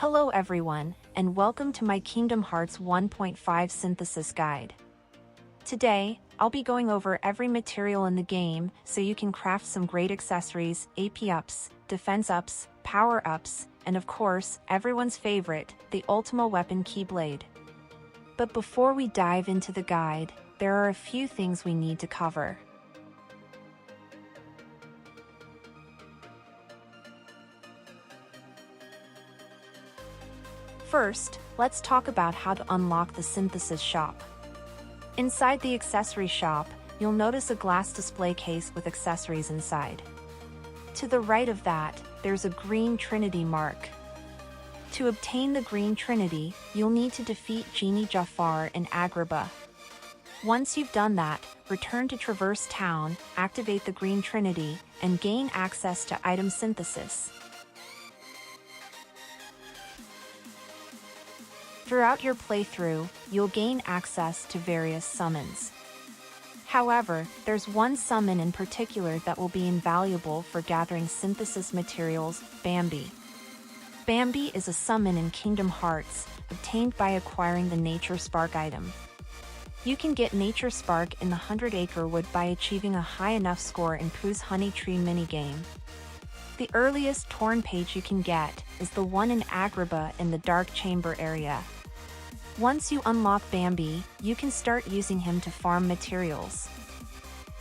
Hello everyone, and welcome to my Kingdom Hearts 1.5 synthesis guide. Today, I'll be going over every material in the game so you can craft some great accessories, AP ups, defense ups, power ups, and of course, everyone's favorite, the Ultima Weapon Keyblade. But before we dive into the guide, there are a few things we need to cover. First, let's talk about how to unlock the synthesis shop. Inside the accessory shop, you'll notice a glass display case with accessories inside. To the right of that, there's a green Trinity mark. To obtain the green Trinity, you'll need to defeat Genie Jafar in Agrabah. Once you've done that, return to Traverse Town, activate the green Trinity, and gain access to item synthesis. Throughout your playthrough, you'll gain access to various summons. However, there's one summon in particular that will be invaluable for gathering synthesis materials, Bambi. Bambi is a summon in Kingdom Hearts, obtained by acquiring the Nature Spark item. You can get Nature Spark in the 100 Acre Wood by achieving a high enough score in Pooh's Honey Tree minigame. The earliest Torn page you can get is the one in Agrabah in the Dark Chamber area. Once you unlock Bambi, you can start using him to farm materials.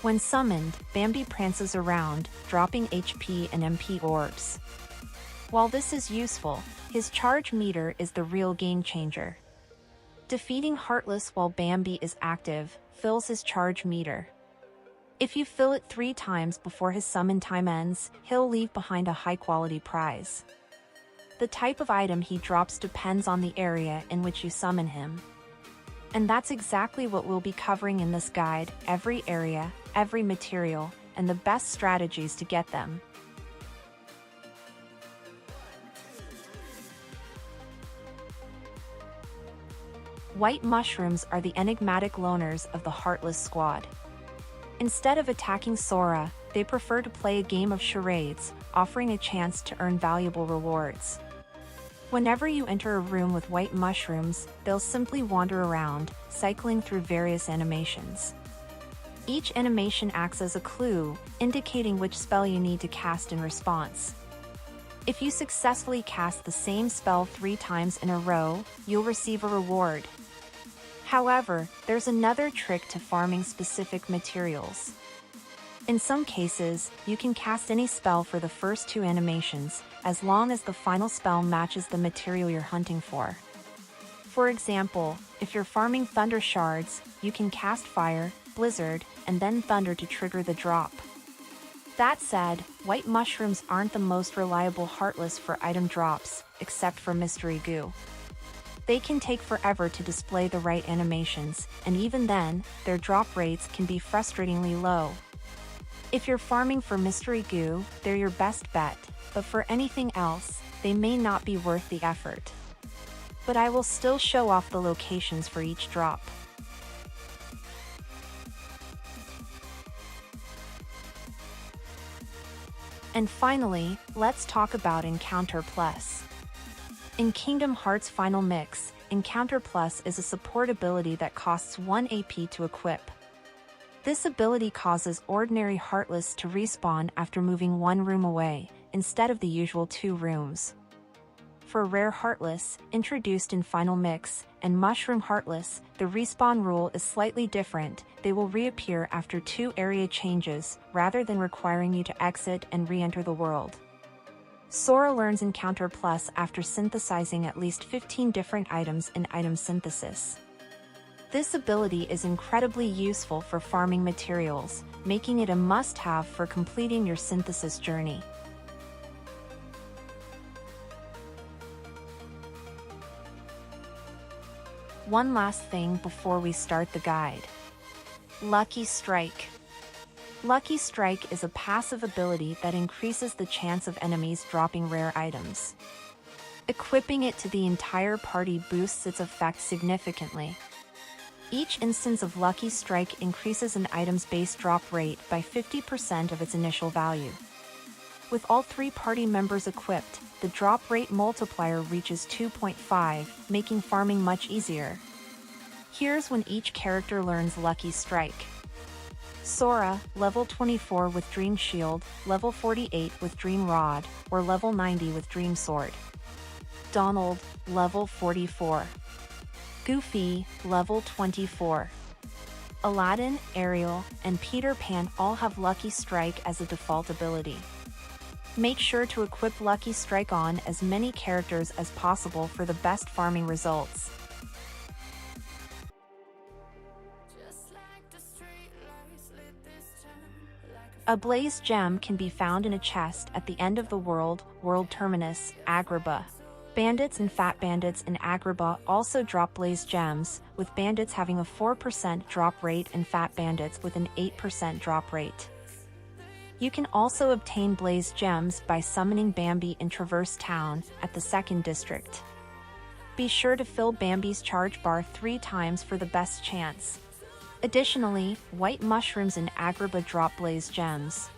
When summoned, Bambi prances around, dropping HP and MP orbs. While this is useful, his charge meter is the real game changer. Defeating Heartless while Bambi is active fills his charge meter. If you fill it 3 times before his summon time ends, he'll leave behind a high-quality prize. The type of item he drops depends on the area in which you summon him. And that's exactly what we'll be covering in this guide: every area, every material, and the best strategies to get them. White mushrooms are the enigmatic loners of the Heartless squad. Instead of attacking Sora, they prefer to play a game of charades, offering a chance to earn valuable rewards. Whenever you enter a room with white mushrooms, they'll simply wander around, cycling through various animations. Each animation acts as a clue, indicating which spell you need to cast in response. If you successfully cast the same spell 3 times in a row, you'll receive a reward. However, there's another trick to farming specific materials. In some cases, you can cast any spell for the first 2 animations, as long as the final spell matches the material you're hunting for. For example, if you're farming Thunder Shards, you can cast Fire, Blizzard, and then Thunder to trigger the drop. That said, white mushrooms aren't the most reliable Heartless for item drops, except for Mystery Goo. They can take forever to display the right animations, and even then, their drop rates can be frustratingly low. If you're farming for Mystery Goo, they're your best bet, but for anything else, they may not be worth the effort. But I will still show off the locations for each drop. And finally, let's talk about Encounter Plus. In Kingdom Hearts Final Mix, Encounter Plus is a support ability that costs 1 AP to equip. This ability causes ordinary Heartless to respawn after moving 1 room away, instead of the usual 2 rooms. For Rare Heartless, introduced in Final Mix, and Mushroom Heartless, the respawn rule is slightly different. They will reappear after 2 area changes, rather than requiring you to exit and re-enter the world. Sora learns Encounter Plus after synthesizing at least 15 different items in Item Synthesis. This ability is incredibly useful for farming materials, making it a must-have for completing your synthesis journey. One last thing before we start the guide. Lucky Strike. Lucky Strike is a passive ability that increases the chance of enemies dropping rare items. Equipping it to the entire party boosts its effect significantly. Each instance of Lucky Strike increases an item's base drop rate by 50% of its initial value. With all 3 party members equipped, the drop rate multiplier reaches 2.5, making farming much easier. Here's when each character learns Lucky Strike. Sora, level 24 with Dream Shield, level 48 with Dream Rod, or level 90 with Dream Sword. Donald, level 44. Goofy, level 24. Aladdin, Ariel, and Peter Pan all have Lucky Strike as a default ability. Make sure to equip Lucky Strike on as many characters as possible for the best farming results. A Blaze Gem can be found in a chest at the end of the world terminus, Agrabah. Bandits and Fat Bandits in Agrabah also drop Blaze Gems, with Bandits having a 4% drop rate and Fat Bandits with an 8% drop rate. You can also obtain Blaze Gems by summoning Bambi in Traverse Town at the 2nd District. Be sure to fill Bambi's charge bar 3 times for the best chance. Additionally, white mushrooms in Agrabah drop Blaze Gems.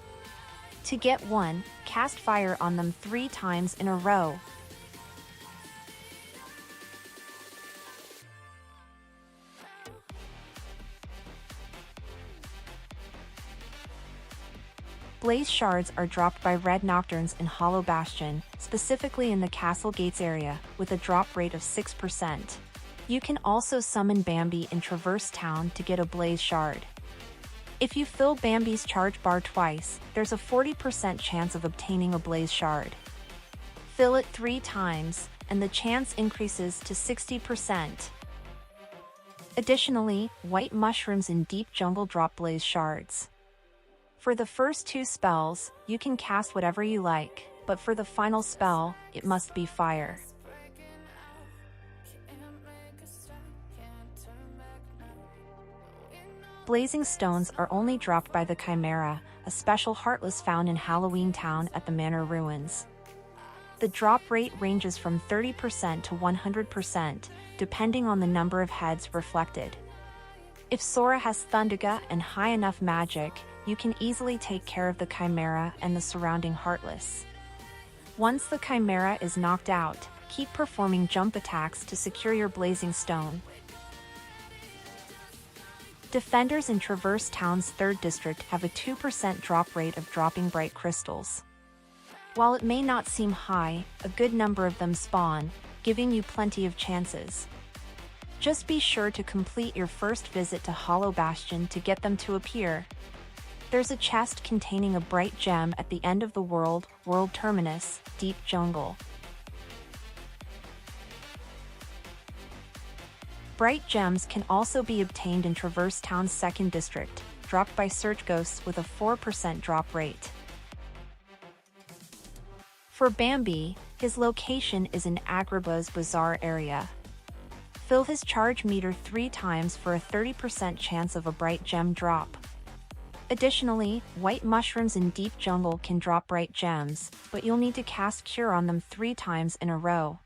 To get one, cast fire on them 3 times in a row. Blaze Shards are dropped by Red Nocturnes in Hollow Bastion, specifically in the Castle Gates area, with a drop rate of 6%. You can also summon Bambi in Traverse Town to get a Blaze Shard. If you fill Bambi's charge bar twice, there's a 40% chance of obtaining a Blaze Shard. Fill it 3 times, and the chance increases to 60%. Additionally, white mushrooms in Deep Jungle drop Blaze Shards. For the first 2 spells, you can cast whatever you like, but for the final spell, it must be fire. Blazing Stones are only dropped by the Chimera, a special Heartless found in Halloween Town at the Manor Ruins. The drop rate ranges from 30% to 100%, depending on the number of heads reflected. If Sora has Thundaga and high enough magic, you can easily take care of the Chimera and the surrounding Heartless. Once the Chimera is knocked out, keep performing jump attacks to secure your Blazing Stone. Defenders in Traverse Town's 3rd District have a 2% drop rate of dropping bright crystals. While it may not seem high, a good number of them spawn, giving you plenty of chances. Just be sure to complete your first visit to Hollow Bastion to get them to appear. There's a chest containing a bright gem at the end of the world terminus, Deep Jungle. Bright gems can also be obtained in Traverse Town's 2nd District, dropped by Search Ghosts with a 4% drop rate. For Bambi, his location is in Agrabah's Bazaar area. Fill his charge meter 3 times for a 30% chance of a bright gem drop. Additionally, white mushrooms in Deep Jungle can drop bright gems, but you'll need to cast Cure on them 3 times in a row.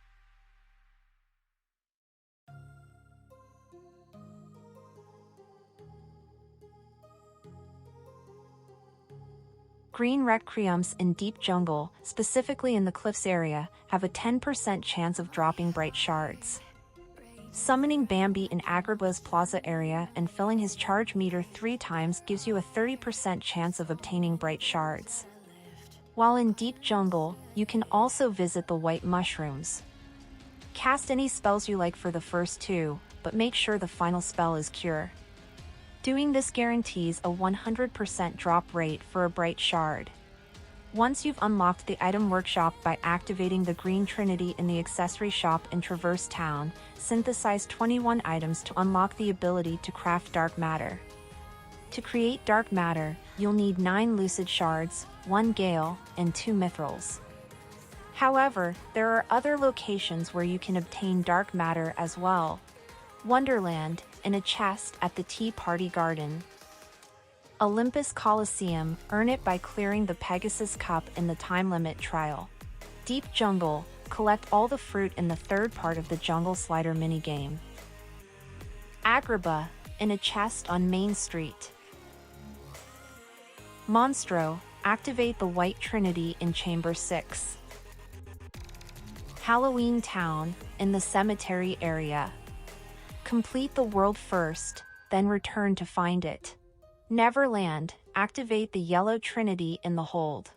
Green Requiems in Deep Jungle, specifically in the Cliffs area, have a 10% chance of dropping bright shards. Summoning Bambi in Agrabah's Plaza area and filling his charge meter 3 times gives you a 30% chance of obtaining bright shards. While in Deep Jungle, you can also visit the white mushrooms. Cast any spells you like for the first 2, but make sure the final spell is Cure. Doing this guarantees a 100% drop rate for a bright shard. Once you've unlocked the item workshop by activating the Green Trinity in the accessory shop in Traverse Town, synthesize 21 items to unlock the ability to craft dark matter. To create dark matter, you'll need 9 Lucid Shards, 1 Gale, and 2 Mythrils. However, there are other locations where you can obtain dark matter as well. Wonderland, in a chest at the Tea Party Garden. Olympus Coliseum, earn it by clearing the Pegasus Cup in the time limit trial. Deep Jungle, collect all the fruit in the 3rd part of the Jungle Slider minigame. Agrabah, in a chest on Main Street. Monstro, Activate the White Trinity in Chamber 6. Halloween Town, in the cemetery area. Complete the world first, then return to find it. Neverland, activate the Yellow Trinity in the hold.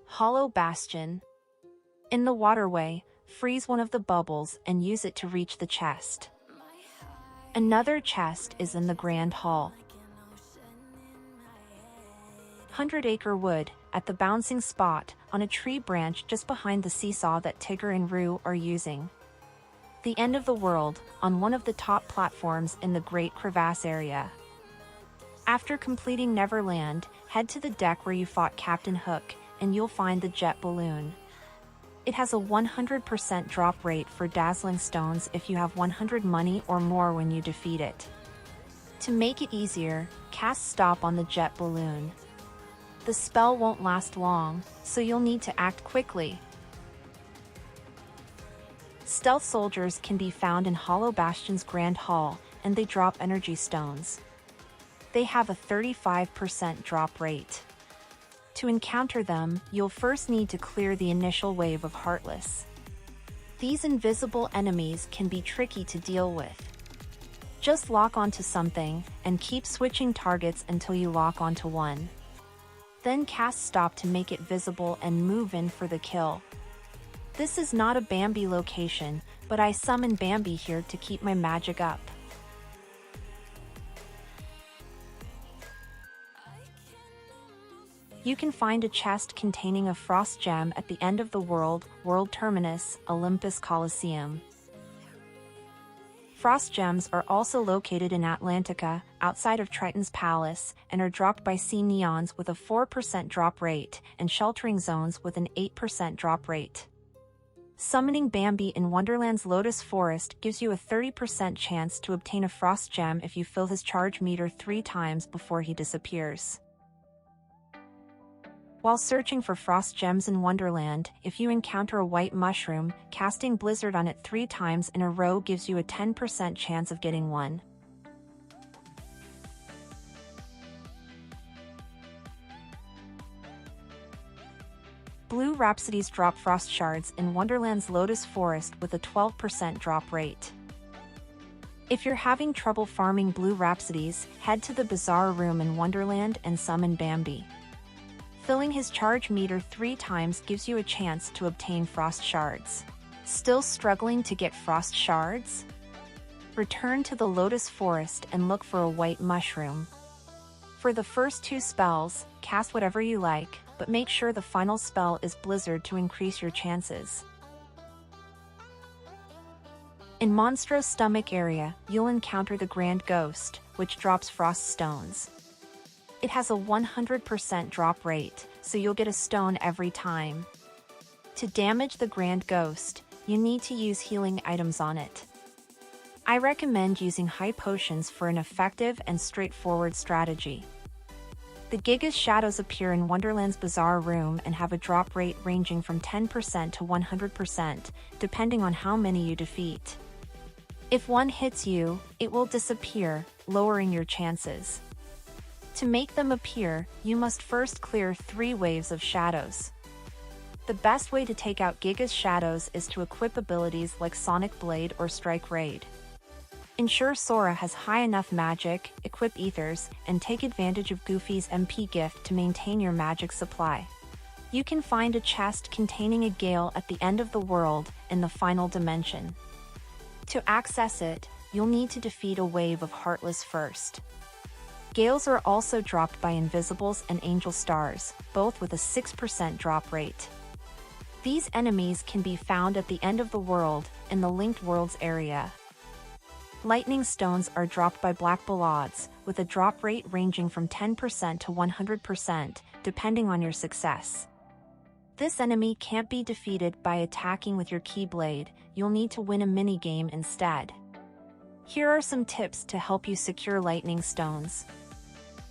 Hollow Bastion. In the waterway, freeze one of the bubbles and use it to reach the chest. Another chest is in the Grand Hall. 100-acre wood, at the bouncing spot, on a tree branch just behind the seesaw that Tigger and Roo are using. The end of the world, on one of the top platforms in the Great Crevasse area. After completing Neverland, head to the deck where you fought Captain Hook, and you'll find the jet balloon. It has a 100% drop rate for Dazzling Stones if you have 100 money or more when you defeat it. To make it easier, cast Stop on the jet balloon. The spell won't last long, so you'll need to act quickly. Stealth soldiers can be found in Hollow Bastion's Grand Hall, and they drop energy stones. They have a 35% drop rate. To encounter them, you'll first need to clear the initial wave of Heartless. These invisible enemies can be tricky to deal with. Just lock onto something, and keep switching targets until you lock onto one. Then cast Stop to make it visible and move in for the kill. This is not a Bambi location, but I summon Bambi here to keep my magic up. You can find a chest containing a Frost Gem at the end of the world Terminus, Olympus Coliseum. Frost Gems are also located in Atlantica, outside of Triton's Palace, and are dropped by sea neons with a 4% drop rate, and sheltering zones with an 8% drop rate. Summoning Bambi in Wonderland's Lotus Forest gives you a 30% chance to obtain a Frost Gem if you fill his charge meter 3 times before he disappears. While searching for Frost Gems in Wonderland, if you encounter a white mushroom, casting Blizzard on it 3 times in a row gives you a 10% chance of getting one. Blue Rhapsodies drop Frost Shards in Wonderland's Lotus Forest with a 12% drop rate. If you're having trouble farming Blue Rhapsodies, head to the Bazaar Room in Wonderland and summon Bambi. Filling his charge meter 3 times gives you a chance to obtain Frost Shards. Still struggling to get Frost Shards? Return to the Lotus Forest and look for a white mushroom. For the first 2 spells, cast whatever you like, but make sure the final spell is Blizzard to increase your chances. In Monstro's stomach area, you'll encounter the Grand Ghost, which drops Frost Stones. It has a 100% drop rate, so you'll get a stone every time. To damage the Grand Ghost, you need to use healing items on it. I recommend using high potions for an effective and straightforward strategy. The Giga's shadows appear in Wonderland's Bazaar Room and have a drop rate ranging from 10% to 100%, depending on how many you defeat. If one hits you, it will disappear, lowering your chances. To make them appear, you must first clear 3 waves of shadows. The best way to take out Giga's shadows is to equip abilities like Sonic Blade or Strike Raid. Ensure Sora has high enough magic, equip Ethers, and take advantage of Goofy's MP gift to maintain your magic supply. You can find a chest containing a Gale at the end of the world, in the final dimension. To access it, you'll need to defeat a wave of Heartless first. Gales are also dropped by Invisibles and Angel Stars, both with a 6% drop rate. These enemies can be found at the end of the world, in the Linked Worlds area. Lightning Stones are dropped by Black Ballads, with a drop rate ranging from 10% to 100%, depending on your success. This enemy can't be defeated by attacking with your Keyblade, you'll need to win a minigame instead. Here are some tips to help you secure Lightning Stones.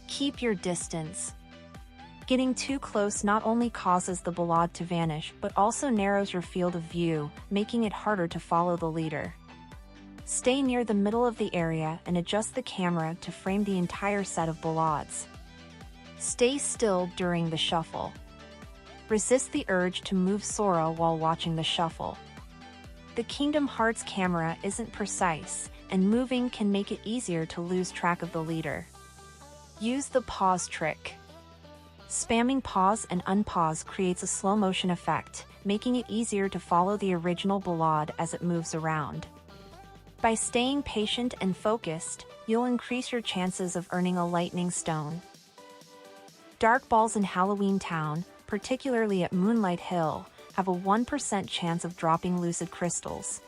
Keep your distance. Getting too close not only causes the Ballad to vanish but also narrows your field of view, making it harder to follow the leader. Stay near the middle of the area and adjust the camera to frame the entire set of Ballads. Stay still during the shuffle. Resist the urge to move Sora while watching the shuffle. The Kingdom Hearts camera isn't precise, and moving can make it easier to lose track of the leader. Use the pause trick. Spamming pause and unpause creates a slow motion effect, making it easier to follow the original ballad as it moves around. By staying patient and focused, you'll increase your chances of earning a Lightning Stone. Dark balls in Halloween Town, particularly at Moonlight Hill, have a 1% chance of dropping Lucid Crystals.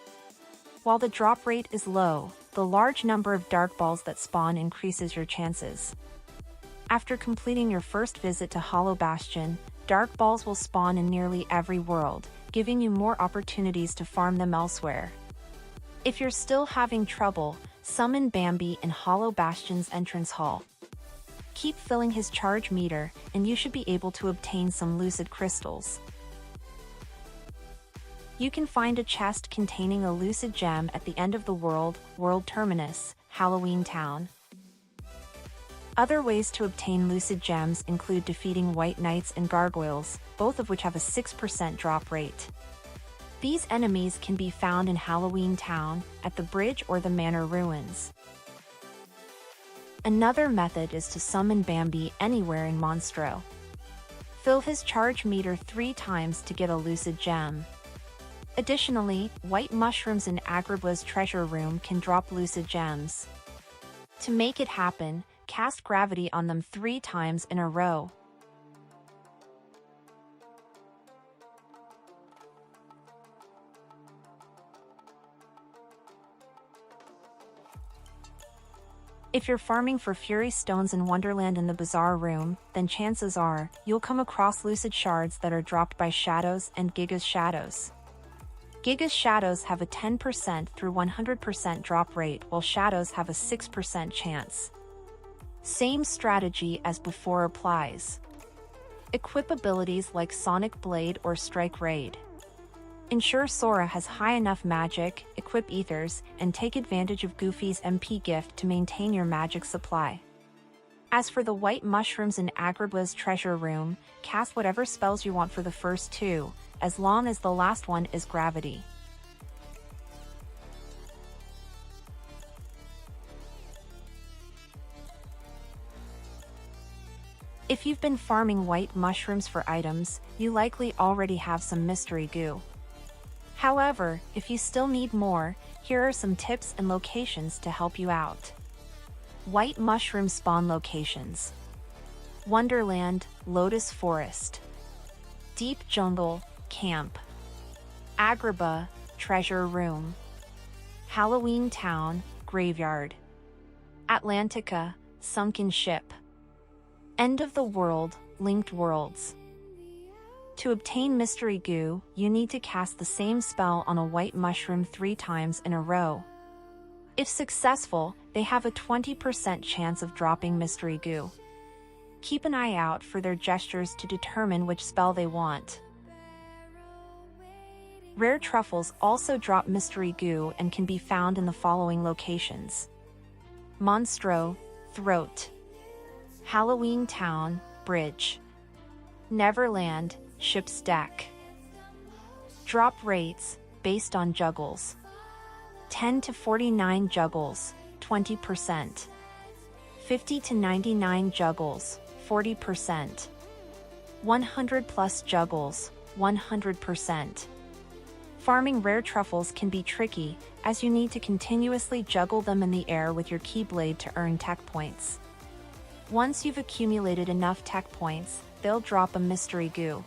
While the drop rate is low, the large number of dark balls that spawn increases your chances. After completing your first visit to Hollow Bastion, dark balls will spawn in nearly every world, giving you more opportunities to farm them elsewhere. If you're still having trouble, summon Bambi in Hollow Bastion's entrance hall. Keep filling his charge meter, and you should be able to obtain some Lucid Crystals. You can find a chest containing a Lucid Gem at the end of the world Terminus, Halloween Town. Other ways to obtain Lucid Gems include defeating White Knights and Gargoyles, both of which have a 6% drop rate. These enemies can be found in Halloween Town, at the bridge or the manor ruins. Another method is to summon Bambi anywhere in Monstro. Fill his charge meter 3 times to get a Lucid Gem. Additionally, white mushrooms in Agrabah's treasure room can drop Lucid Gems. To make it happen, cast gravity on them 3 times in a row. If you're farming for Fury Stones in Wonderland in the Bazaar room, then chances are, you'll come across Lucid Shards that are dropped by Shadows and Giga's Shadows. Giga's Shadows have a 10% through 100% drop rate, while Shadows have a 6% chance. Same strategy as before applies. Equip abilities like Sonic Blade or Strike Raid. Ensure Sora has high enough magic, equip ethers, and take advantage of Goofy's MP gift to maintain your magic supply. As for the white mushrooms in Agrabah's treasure room, cast whatever spells you want for the first 2, as long as the last one is gravity. If you've been farming white mushrooms for items, you likely already have some mystery goo. However, if you still need more, here are some tips and locations to help you out. White mushroom spawn locations: Wonderland, Lotus Forest. Deep Jungle, Camp. Agrabah, Treasure Room. Halloween Town, Graveyard. Atlantica, Sunken Ship. End of the World, Linked Worlds. To obtain Mystery Goo, you need to cast the same spell on a white mushroom 3 times in a row. If successful, they have a 20% chance of dropping Mystery Goo. Keep an eye out for their gestures to determine which spell they want. Rare truffles also drop Mystery Goo and can be found in the following locations: Monstro, Throat. Halloween Town, Bridge. Neverland, Ship's Deck. Drop rates, based on juggles: 10 to 49 juggles, 20%. 50 to 99 juggles, 40%. 100 plus juggles, 100%. Farming rare truffles can be tricky, as you need to continuously juggle them in the air with your Keyblade to earn tech points. Once you've accumulated enough tech points, they'll drop a Mystery Goo.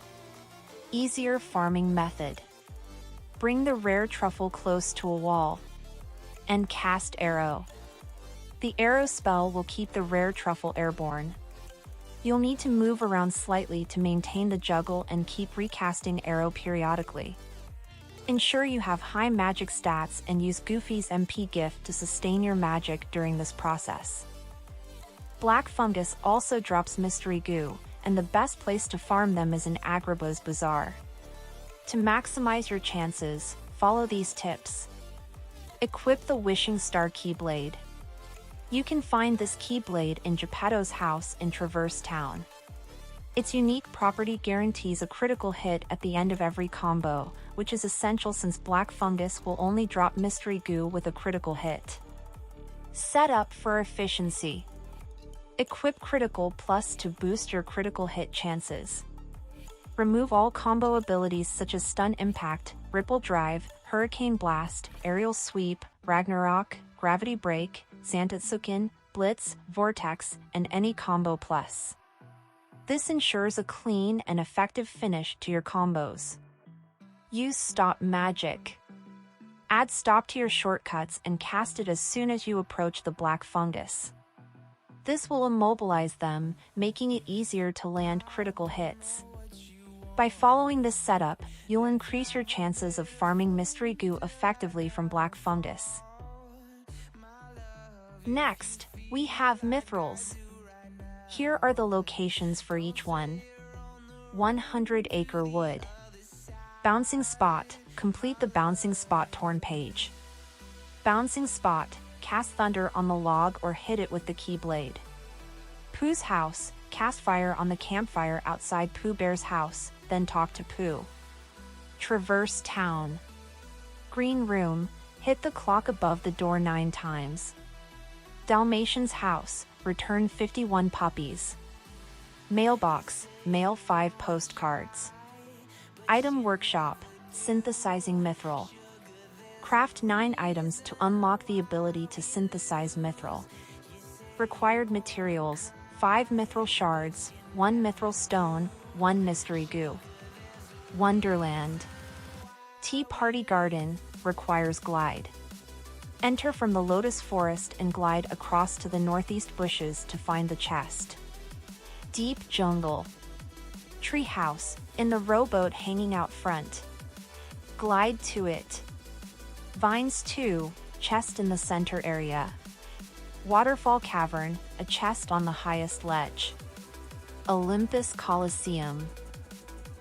Easier farming method: bring the rare truffle close to a wall and cast Arrow. The Arrow spell will keep the rare truffle airborne. You'll need to move around slightly to maintain the juggle and keep recasting Arrow periodically. Ensure you have high magic stats and use Goofy's MP gift to sustain your magic during this process. Black Fungus also drops Mystery Goo, and the best place to farm them is in Agrabah's Bazaar. To maximize your chances, follow these tips. Equip the Wishing Star Keyblade. You can find this Keyblade in Geppetto's house in Traverse Town. Its unique property guarantees a critical hit at the end of every combo, which is essential since Black Fungus will only drop Mystery Goo with a critical hit. Setup for efficiency. Equip Critical Plus to boost your critical hit chances. Remove all combo abilities such as Stun Impact, Ripple Drive, Hurricane Blast, Aerial Sweep, Ragnarok, Gravity Break, Zantetsuken, Blitz, Vortex, and any combo plus. This ensures a clean and effective finish to your combos. Use Stop Magic. Add Stop to your shortcuts and cast it as soon as you approach the Black Fungus. This will immobilize them, making it easier to land critical hits. By following this setup, you'll increase your chances of farming Mystery Goo effectively from Black Fungus. Next, we have Mythrils. Here are the locations for each one. 100 Acre Wood. Bouncing Spot, complete the Bouncing Spot Torn page. Bouncing Spot, cast Thunder on the log or hit it with the Keyblade. Pooh's House, cast fire on the campfire outside Pooh Bear's house, then talk to Pooh. Traverse Town. Green Room, hit the clock above the door 9 times. Dalmatian's House, return 51 puppies. Mailbox, mail 5 postcards. Item Workshop, synthesizing Mythril. Craft 9 items to unlock the ability to synthesize Mythril. Required materials, 5 Mythril Shards, 1 Mythril Stone, 1 Mystery Goo. Wonderland. Tea Party Garden, requires glide. Enter from the Lotus Forest and glide across to the northeast bushes to find the chest. Deep Jungle. Treehouse, in the rowboat hanging out front. Glide to it. Vines 2, chest in the center area. Waterfall Cavern, a chest on the highest ledge. Olympus Coliseum.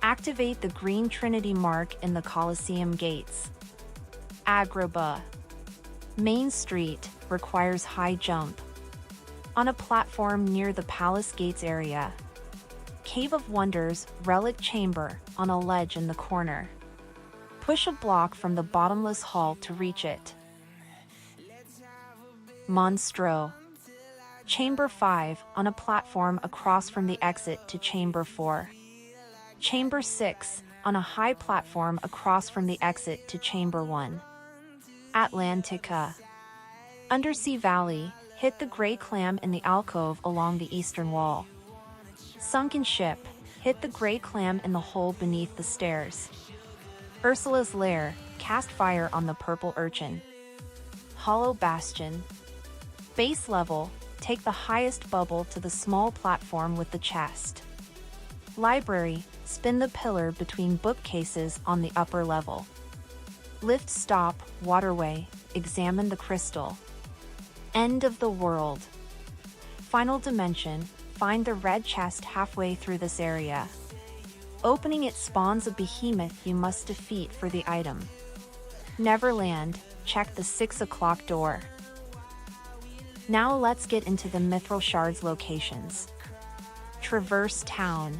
Activate the green Trinity mark in the Coliseum gates. Agrabah. Main Street, requires high jump. On a platform near the Palace Gates area. Cave of Wonders, Relic Chamber, on a ledge in the corner. Push a block from the bottomless hall to reach it. Monstro. Chamber 5, on a platform across from the exit to Chamber 4. Chamber 6, on a high platform across from the exit to Chamber 1. Atlantica. Undersea Valley, hit the gray clam in the alcove along the eastern wall. Sunken Ship, hit the gray clam in the hole beneath the stairs. Ursula's Lair, cast fire on the purple urchin. Hollow Bastion. Base level, take the highest bubble to the small platform with the chest. Library, spin the pillar between bookcases on the upper level. Lift Stop, Waterway, examine the crystal. End of the World. Final Dimension, find the red chest halfway through this area. Opening it spawns a behemoth you must defeat for the item. Neverland, check the 6 o'clock door. Now let's get into the Mythril Shard's locations. Traverse Town.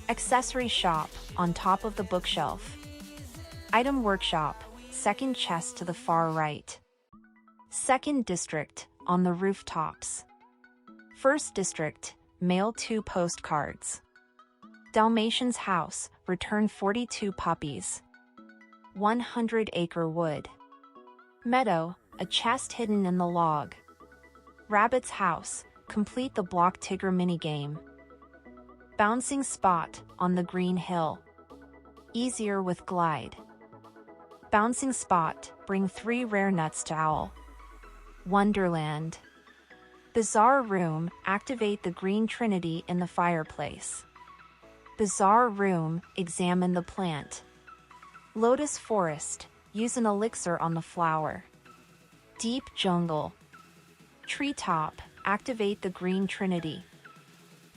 Accessory Shop, on top of the bookshelf. Item Workshop, second chest to the far right. Second District, on the rooftops. First District, mail 2 postcards. Dalmatian's House, return 42 puppies. 100 Acre Wood. Meadow, a chest hidden in the log. Rabbit's House, complete the Block Tigger minigame. Bouncing Spot, on the green hill. Easier with glide. Bouncing Spot, bring 3 rare nuts to Owl. Wonderland. Bizarre Room, activate the green Trinity in the fireplace. Bizarre Room, examine the plant. Lotus Forest, use an elixir on the flower. Deep Jungle. Treetop, activate the green Trinity.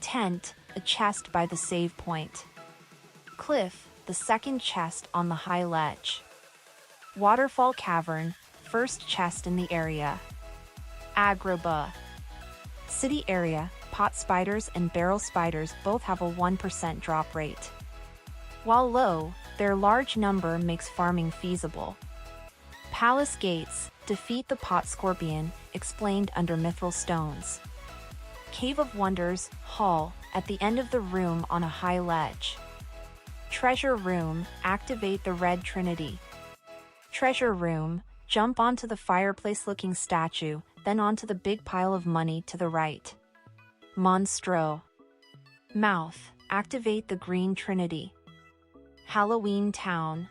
Tent, a chest by the save point. Cliff, the second chest on the high ledge. Waterfall Cavern, first chest in the area. Agrabah. City area, pot spiders and barrel spiders both have a 1% drop rate. While low, their large number makes farming feasible. Palace gates, defeat the pot scorpion, explained under Mythril stones. Cave of Wonders, hall, at the end of the room on a high ledge. Treasure room, activate the red trinity. Treasure room, jump onto the fireplace-looking statue, then onto the big pile of money to the right. Monstro. Mouth, activate the green trinity. Halloween town.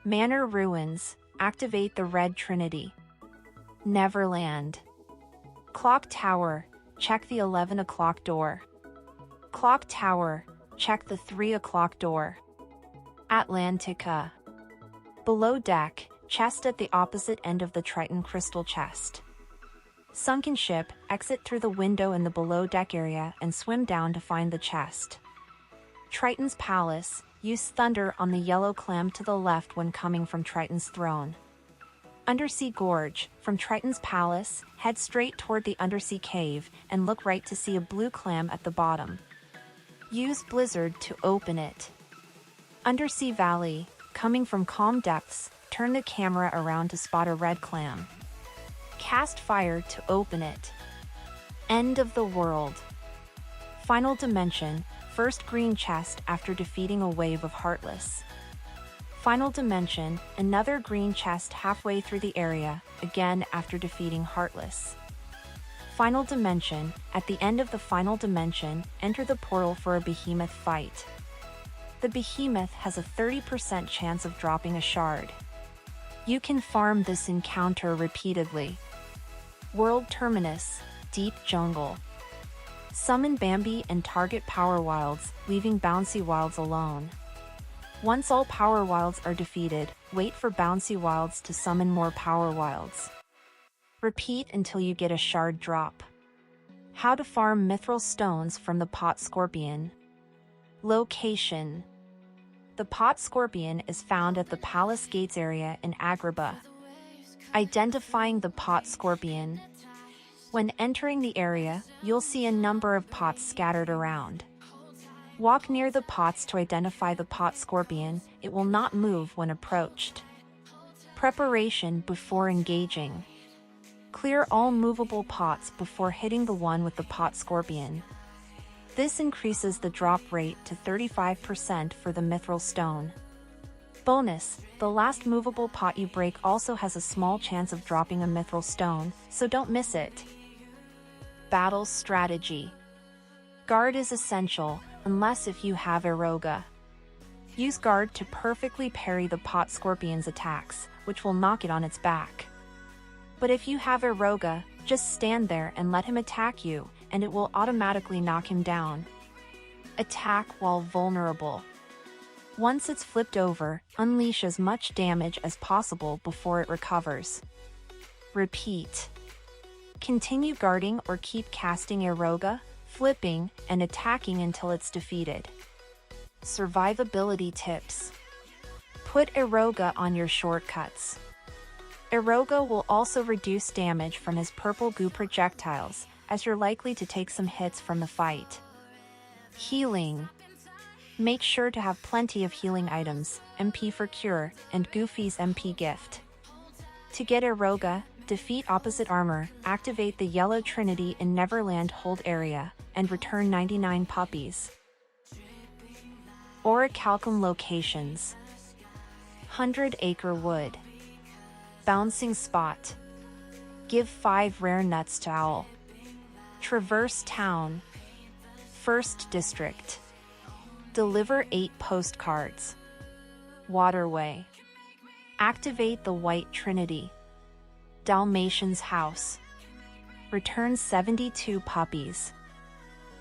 Manor ruins, activate the red trinity. Neverland. Clock tower, check the 11 o'clock door. Clock tower, check the 3 o'clock door. Atlantica. Below deck, chest at the opposite end of the Triton crystal chest. Sunken ship, exit through the window in the below deck area and swim down to find the chest. Triton's palace, use thunder on the yellow clam to the left when coming from Triton's throne. Undersea gorge, from Triton's palace, head straight toward the undersea cave and look right to see a blue clam at the bottom. Use blizzard to open it. Undersea valley, coming from calm depths, turn the camera around to spot a red clam. Cast fire to open it. End of the world. Final dimension, first green chest after defeating a wave of Heartless. Final dimension, another green chest halfway through the area, again after defeating Heartless. Final dimension, at the end of the final dimension, enter the portal for a behemoth fight. The behemoth has a 30% chance of dropping a shard. You can farm this encounter repeatedly. World terminus, deep jungle. Summon Bambi and target power wilds, leaving bouncy wilds alone. Once all power wilds are defeated, wait for bouncy wilds to summon more power wilds. Repeat until you get a shard drop. How to farm Mythril stones from the pot scorpion. Location. The pot scorpion is found at the palace gates area in Agrabah. Identifying the pot scorpion. When entering the area, you'll see a number of pots scattered around. Walk near the pots to identify the pot scorpion, it will not move when approached. Preparation before engaging. Clear all movable pots before hitting the one with the pot scorpion. This increases the drop rate to 35% for the Mythril Stone. Bonus, the last movable pot you break also has a small chance of dropping a Mythril Stone, so don't miss it. Battle strategy. Guard is essential, unless if you have Eroga. Use guard to perfectly parry the pot scorpion's attacks, which will knock it on its back. But if you have Eroga, just stand there and let him attack you, and it will automatically knock him down. Attack while vulnerable. Once it's flipped over, unleash as much damage as possible before it recovers. Repeat. Continue guarding or keep casting Eroga, flipping, and attacking until it's defeated. Survivability tips. Put Eroga on your shortcuts. Eroga will also reduce damage from his purple goo projectiles, as you're likely to take some hits from the fight. Healing. Make sure to have plenty of healing items, MP for cure, and Goofy's MP gift. To get Eroga, defeat opposite armor, activate the yellow trinity in Neverland hold area, and return 99 puppies. Orichalcum locations. 100 Acre Wood. Bouncing Spot. Give 5 rare nuts to Owl. Traverse Town. First District. Deliver 8 postcards. Waterway. Activate the White Trinity. Dalmatian's House. Return 72 puppies.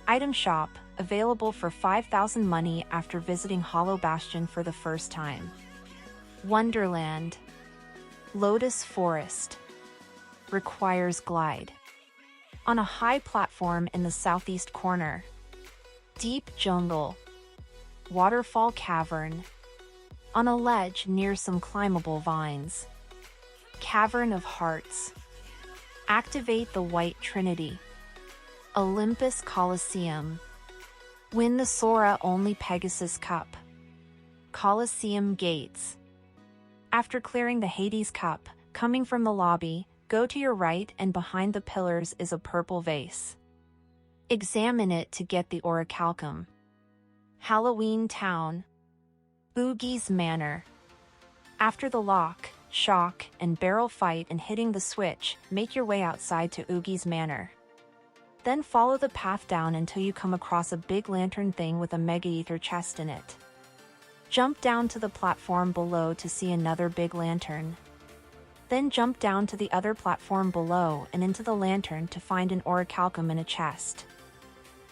Item shop, available for 5,000 money after visiting Hollow Bastion for the first time. Wonderland. Lotus Forest. Requires glide. On a high platform in the southeast corner. Deep jungle. Waterfall cavern. On a ledge near some climbable vines. Cavern of Hearts. Activate the White Trinity. Olympus Coliseum. Win the Sora Only Pegasus Cup. Coliseum Gates. After clearing the Hades Cup, coming from the lobby, go to your right and behind the pillars is a purple vase. Examine it to get the Orichalcum. Halloween Town. Boogie's Manor. After the lock, shock, and barrel fight and hitting the switch, make your way outside to Oogie's Manor. Then follow the path down until you come across a big lantern thing with a mega ether chest in it. Jump down to the platform below to see another big lantern. Then jump down to the other platform below and into the lantern to find an Orichalcum in a chest.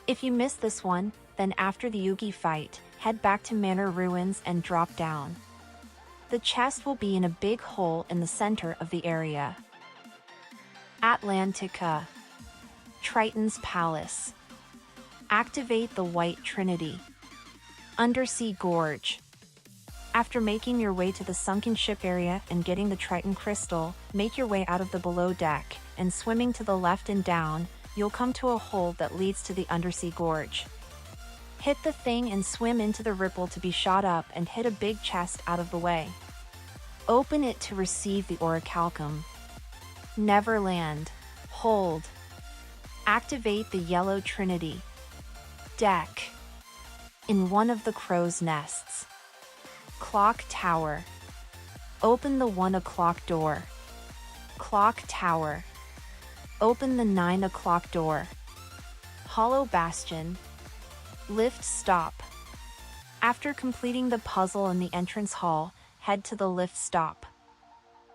If you miss this one, then after the Oogie fight, head back to Manor Ruins and drop down. The chest will be in a big hole in the center of the area. Atlantica. Triton's Palace. Activate the White Trinity. Undersea Gorge. After making your way to the sunken ship area and getting the Triton Crystal, make your way out of the below deck, and swimming to the left and down, you'll come to a hole that leads to the Undersea Gorge. Hit the thing and swim into the ripple to be shot up and hit a big chest out of the way. Open it to receive the Orichalcum. Neverland. Hold. Activate the Yellow Trinity. Deck. In one of the crow's nests. Clock Tower. Open the 1 o'clock door. Clock Tower. Open the 9 o'clock door. Hollow Bastion. Lift Stop. After completing the puzzle in the entrance hall, head to the lift stop.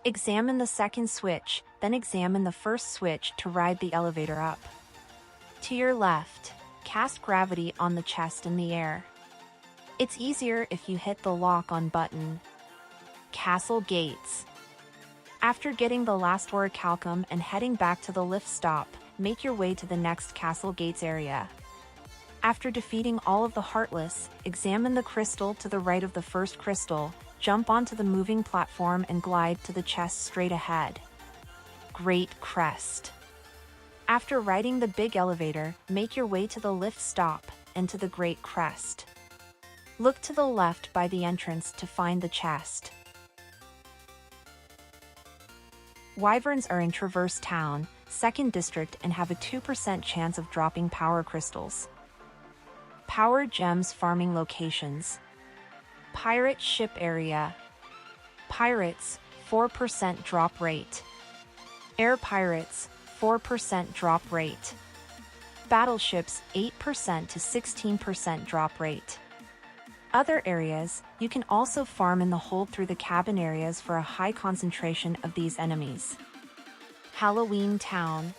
Examine the second switch, then examine the first switch to ride the elevator up. To your left, cast gravity on the chest in the air. It's easier if you hit the lock on button. Castle Gates. After getting the last Orichalcum and heading back to the lift stop, make your way to the next Castle Gates area. After defeating all of the Heartless, examine the crystal to the right of the first crystal, jump onto the moving platform and glide to the chest straight ahead. Great Crest. After riding the big elevator, make your way to the lift stop and to the Great Crest. Look to the left by the entrance to find the chest. Wyverns are in Traverse Town, 2nd District, and have a 2% chance of dropping power crystals. Power Gems farming locations. Pirate Ship Area. Pirates, 4% drop rate. Air Pirates, 4% drop rate. Battleships, 8% to 16% drop rate. Other areas, you can also farm in the hold through the cabin areas for a high concentration of these enemies. Halloween Town.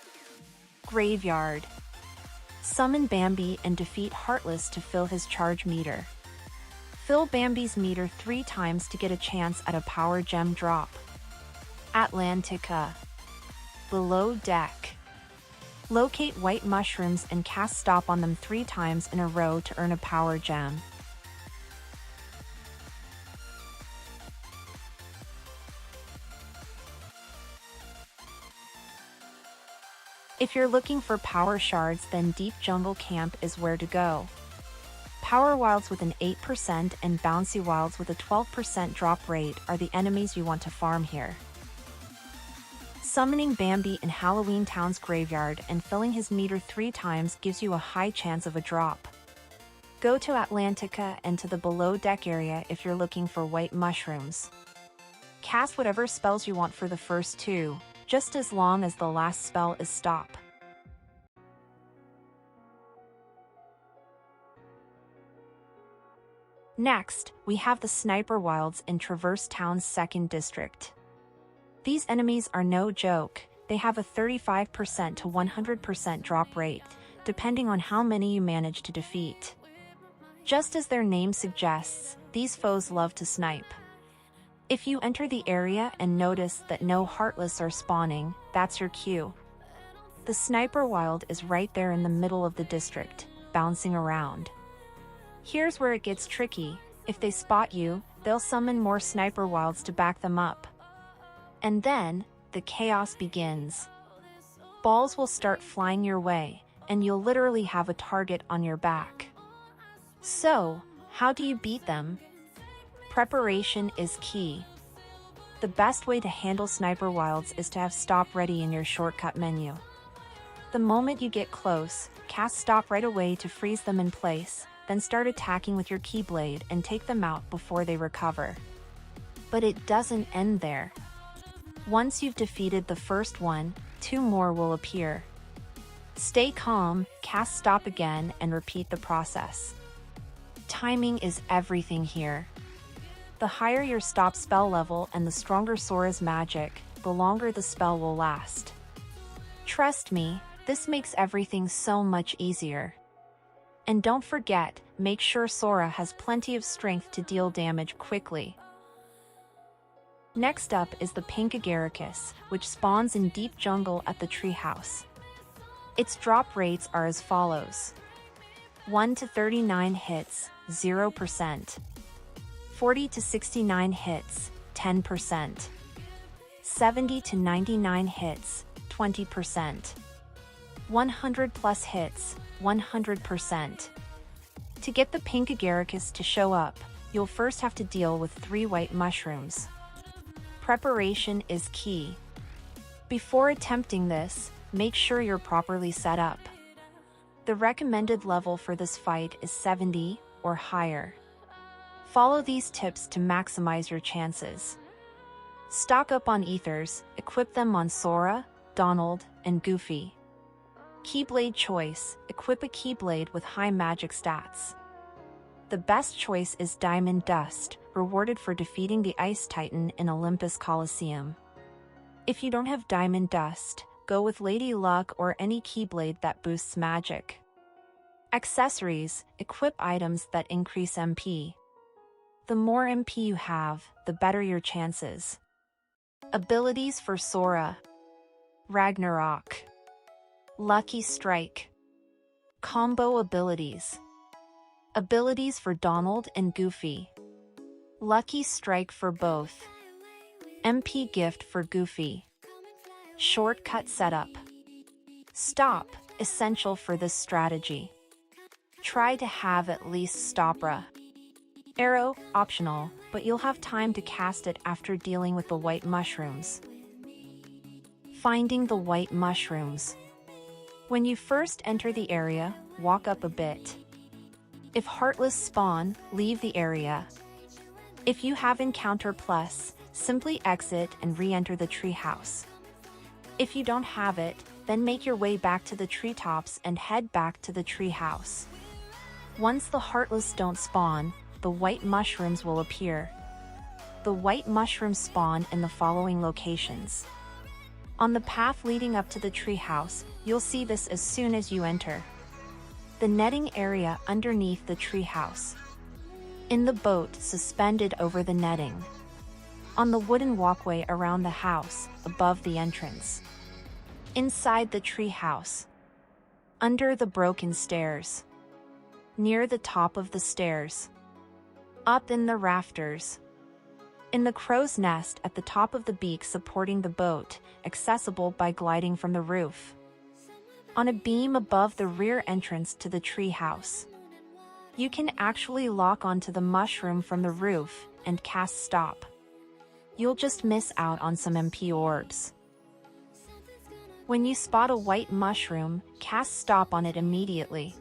Graveyard. Summon Bambi and defeat Heartless to fill his charge meter. Fill Bambi's meter 3 times to get a chance at a power gem drop. Atlantica. Below deck. Locate white mushrooms and cast stop on them 3 times in a row to earn a power gem. If you're looking for power shards, then Deep Jungle Camp is where to go. Power Wilds with an 8% and Bouncy Wilds with a 12% drop rate are the enemies you want to farm here. Summoning Bambi in Halloween Town's graveyard and filling his meter 3 times gives you a high chance of a drop. Go to Atlantica and to the below deck area if you're looking for white mushrooms. Cast whatever spells you want for the first 2, just as long as the last spell is stop. Next, we have the Sniper Wilds in Traverse Town's 2nd District. These enemies are no joke. They have a 35% to 100% drop rate, depending on how many you manage to defeat. Just as their name suggests, these foes love to snipe. If you enter the area and notice that no Heartless are spawning, that's your cue. The Sniper Wild is right there in the middle of the district, bouncing around. Here's where it gets tricky. If they spot you, they'll summon more Sniper Wilds to back them up. And then, the chaos begins. Balls will start flying your way, and you'll literally have a target on your back. So, how do you beat them? Preparation is key. The best way to handle sniper wilds is to have stop ready in your shortcut menu. The moment you get close, cast stop right away to freeze them in place, then start attacking with your keyblade and take them out before they recover. But it doesn't end there. Once you've defeated the first one, 2 more will appear. Stay calm, cast stop again, and repeat the process. Timing is everything here. The higher your stop spell level and the stronger Sora's magic, the longer the spell will last. Trust me, this makes everything so much easier. And don't forget, make sure Sora has plenty of strength to deal damage quickly. Next up is the Pink Agaricus, which spawns in deep jungle at the treehouse. Its drop rates are as follows. 1 to 39 hits, 0%. 40 to 69 hits, 10%. 70 to 99 hits, 20%. 100 plus hits, 100%. To get the Pink Agaricus to show up, you'll first have to deal with 3 white mushrooms. Preparation is key. Before attempting this, make sure you're properly set up. The recommended level for this fight is 70 or higher. Follow these tips to maximize your chances. Stock up on ethers, equip them on Sora, Donald, and Goofy. Keyblade choice, equip a keyblade with high magic stats. The best choice is Diamond Dust, rewarded for defeating the Ice Titan in Olympus Coliseum. If you don't have Diamond Dust, go with Lady Luck or any keyblade that boosts magic. Accessories, equip items that increase MP. The more MP you have, the better your chances. Abilities for Sora: Ragnarok, Lucky Strike. Combo abilities. Abilities for Donald and Goofy: Lucky Strike for both. MP Gift for Goofy. Shortcut setup. Stop, essential for this strategy. Try to have at least Stopra. Arrow, optional, but you'll have time to cast it after dealing with the white mushrooms. Finding the white mushrooms. When you first enter the area, walk up a bit. If Heartless spawn, leave the area. If you have Encounter Plus, simply exit and re-enter the treehouse. If you don't have it, then make your way back to the treetops and head back to the treehouse. Once the Heartless don't spawn, the white mushrooms will appear. The white mushrooms spawn in the following locations. On the path leading up to the treehouse, you'll see this as soon as you enter. The netting area underneath the treehouse. In the boat suspended over the netting. On the wooden walkway around the house, above the entrance. Inside the treehouse. Under the broken stairs. Near the top of the stairs. Up in the rafters. In the crow's nest at the top of the beak supporting the boat, accessible by gliding from the roof. On a beam above the rear entrance to the treehouse. You can actually lock onto the mushroom from the roof and cast stop. You'll just miss out on some MP orbs. When you spot a white mushroom, cast stop on it immediately.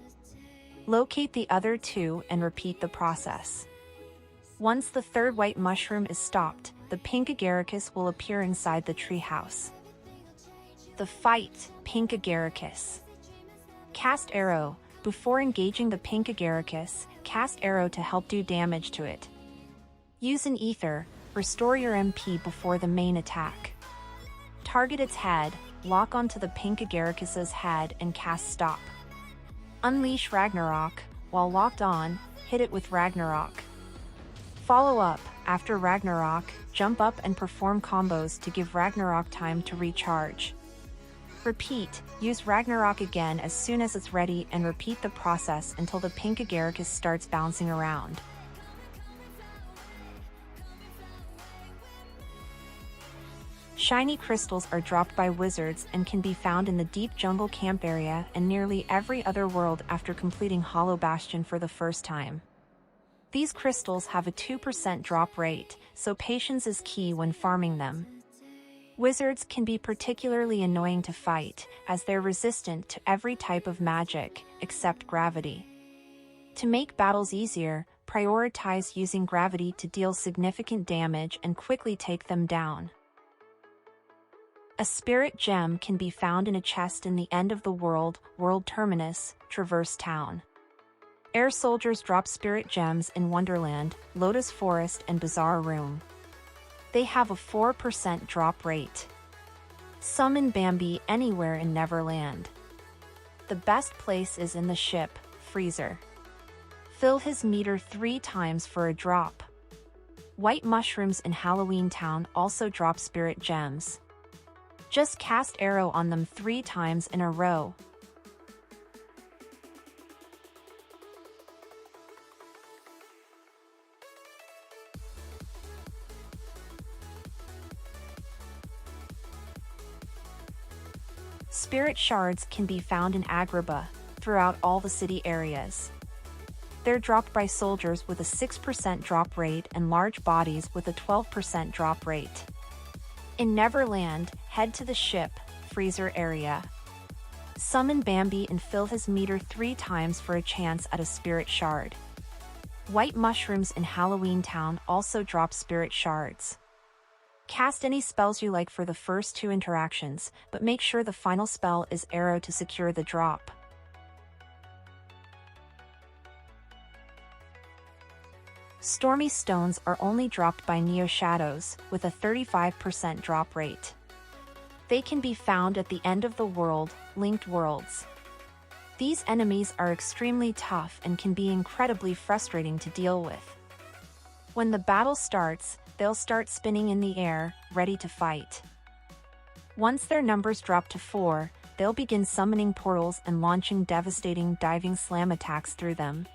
Locate the other 2 and repeat the process. Once the 3rd white mushroom is stopped, the Pink Agaricus will appear inside the treehouse. The fight, Pink Agaricus. Cast arrow. Before engaging the Pink Agaricus, cast arrow to help do damage to it. Use an ether, restore your MP before the main attack. Target its head, lock onto the Pink Agaricus's head and cast stop. Unleash Ragnarok. While locked on, hit it with Ragnarok. Follow up, after Ragnarok, jump up and perform combos to give Ragnarok time to recharge. Repeat, use Ragnarok again as soon as it's ready and repeat the process until the Pink Agaricus starts bouncing around. Shiny crystals are dropped by wizards and can be found in the deep jungle camp area and nearly every other world after completing Hollow Bastion for the first time. These crystals have a 2% drop rate, so patience is key when farming them. Wizards can be particularly annoying to fight, as they're resistant to every type of magic, except gravity. To make battles easier, prioritize using gravity to deal significant damage and quickly take them down. A spirit gem can be found in a chest in the end of the world terminus, Traverse Town. Air soldiers drop spirit gems in Wonderland, Lotus Forest and Bazaar Room. They have a 4% drop rate. Summon Bambi anywhere in Neverland. The best place is in the ship, Freezer. Fill his meter 3 times for a drop. White mushrooms in Halloween Town also drop spirit gems. Just cast arrow on them 3 times in a row. Spirit shards can be found in Agrabah, throughout all the city areas. They're dropped by soldiers with a 6% drop rate and large bodies with a 12% drop rate. In Neverland, head to the ship, Freezer area. Summon Bambi and fill his meter 3 times for a chance at a spirit shard. White mushrooms in Halloween Town also drop spirit shards. Cast any spells you like for the first 2 interactions, but make sure the final spell is arrow to secure the drop. Stormy Stones are only dropped by Neo Shadows, with a 35% drop rate. They can be found at the end of the world, Linked Worlds. These enemies are extremely tough and can be incredibly frustrating to deal with. When the battle starts, they'll start spinning in the air, ready to fight. Once their numbers drop to 4, they'll begin summoning portals and launching devastating diving slam attacks through them.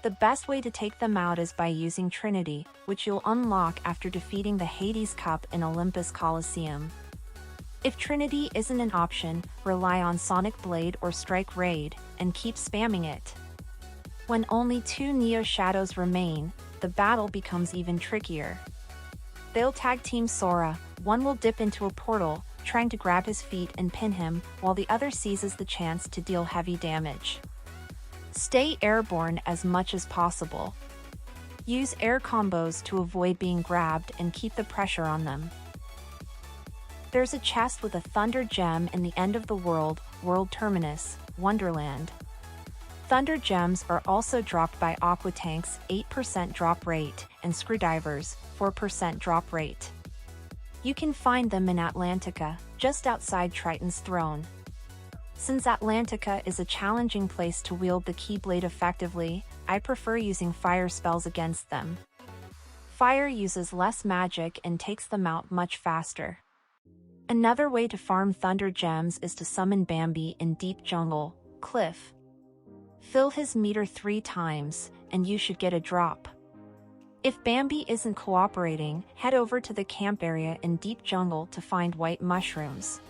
The best way to take them out is by using Trinity, which you'll unlock after defeating the Hades Cup in Olympus Coliseum. If Trinity isn't an option, rely on Sonic Blade or Strike Raid, and keep spamming it. When only 2 Neo Shadows remain, the battle becomes even trickier. They'll tag team Sora, one will dip into a portal, trying to grab his feet and pin him, while the other seizes the chance to deal heavy damage. Stay airborne as much as possible. Use air combos to avoid being grabbed and keep the pressure on them. There's a chest with a Thunder Gem in the end of the world terminus, Wonderland. Thunder Gems are also dropped by Aqua Tanks, 8% drop rate, and Screwdivers, 4% drop rate. You can find them in Atlantica, just outside Triton's throne. Since Atlantica is a challenging place to wield the Keyblade effectively, I prefer using fire spells against them. Fire uses less magic and takes them out much faster. Another way to farm Thunder Gems is to summon Bambi in Deep Jungle, Cliff. Fill his meter 3 times, and you should get a drop. If Bambi isn't cooperating, head over to the camp area in Deep Jungle to find white mushrooms.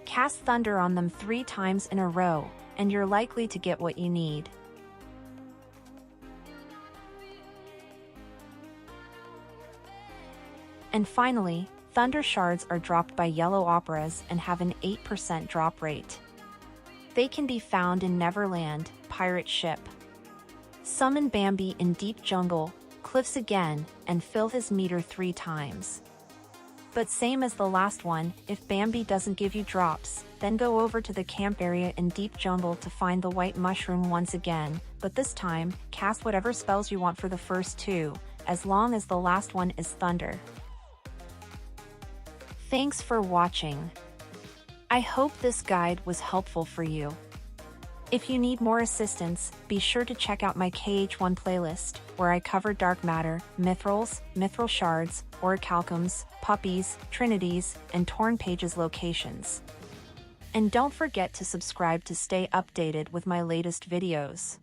Cast Thunder on them 3 times in a row, and you're likely to get what you need. And finally, Thunder Shards are dropped by Yellow Operas and have an 8% drop rate. They can be found in Neverland, Pirate Ship. Summon Bambi in Deep Jungle, Cliffs again, and fill his meter 3 times. But same as the last one, if Bambi doesn't give you drops, then go over to the camp area in Deep Jungle to find the white mushroom once again, but this time, cast whatever spells you want for the first 2, as long as the last one is Thunder. Thanks for watching. I hope this guide was helpful for you. If you need more assistance, be sure to check out my KH1 playlist, where I cover dark matter, mithrils, Mythril Shards, Orichalcums, puppies, trinities, and torn pages locations. And don't forget to subscribe to stay updated with my latest videos.